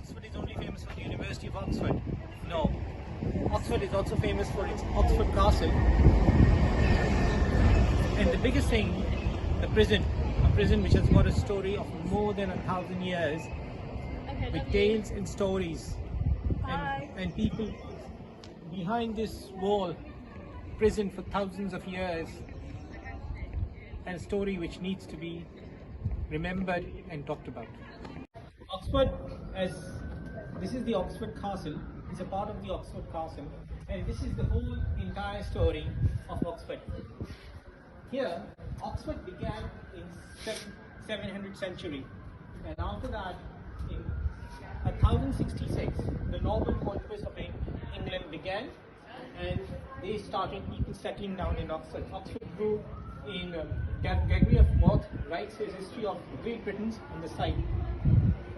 Oxford is only famous for the University of Oxford. No. Oxford is also famous for its Oxford Castle. And the biggest thing, the prison. A prison which has got a story of more than 1,000 years, with tales and stories. And people behind this wall, prison for thousands of years, and a story which needs to be remembered and talked about. Oxford, as this is the Oxford Castle, is a part of the Oxford Castle, and this is the whole entire story of Oxford. Here, Oxford began in 700th century, and after that, in 1066, the Norman conquest of England began, and they started people settling down in Oxford. Oxford grew in Gregory of Moth writes his history of Great Britain on the side.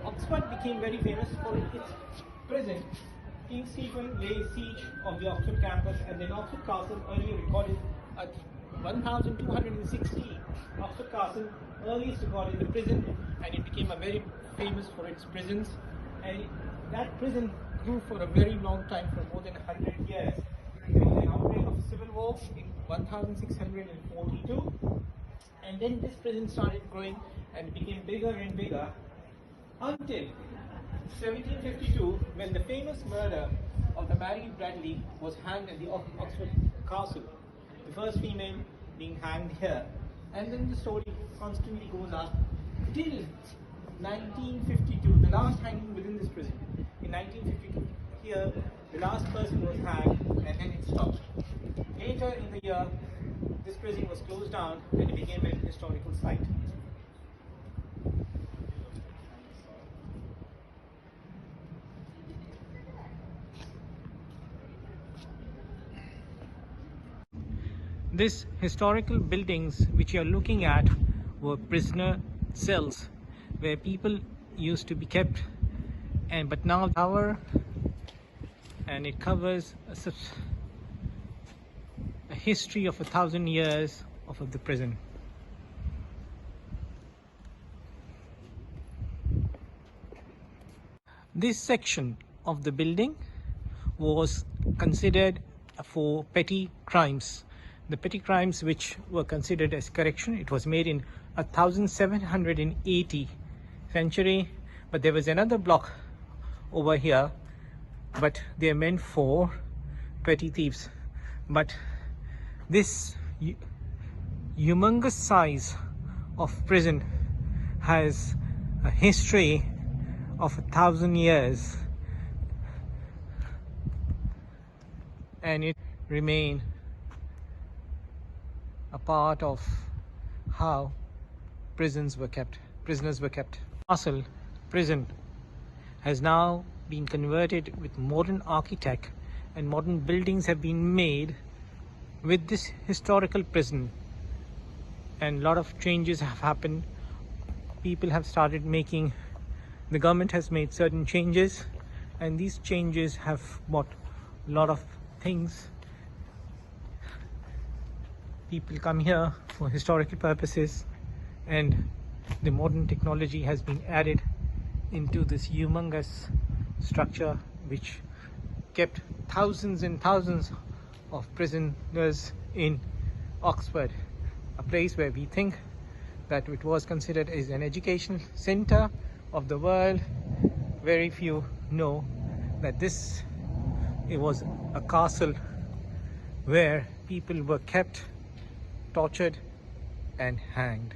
Oxford became very famous for its prison. King Stephen laid siege of the Oxford campus, and then Oxford Castle, earlier recorded at 1260. Oxford Castle, earliest recorded the prison, and it became a very famous for its prisons. And that prison grew for a very long time, for more than 100 years. There was an outbreak of civil war in 1642, and then this prison started growing and became bigger and bigger until 1752, when the famous murder of the Mary Bradley was hanged at the Oxford Castle, the first female being hanged here. And then the story constantly goes up till 1952, the last hanging within this prison. In 1952, here the last person was hanged, and then it stopped. Later in the year, this prison was closed down and it became a historical site. These historical buildings which you are looking at were prisoner cells where people used to be kept, but now tower, and it covers a history of 1,000 years of the prison. This section of the building was considered for petty crimes. The petty crimes which were considered as correction, it was made in 1780 century, but there was another block over here, but they are meant for petty thieves. But this humongous size of prison has a history of 1,000 years, and it remains a part of how prisoners were kept. Castle prison has now been converted with modern architect, and modern buildings have been made with this historical prison, and a lot of changes have happened. People have started making, the government has made certain changes, and these changes have brought a lot of things. People come here for historical purposes, and the modern technology has been added into this humongous structure which kept thousands and thousands of prisoners in Oxford, a place where we think that it was considered as an educational center of the world. Very few know that it was a castle where people were kept, tortured and hanged.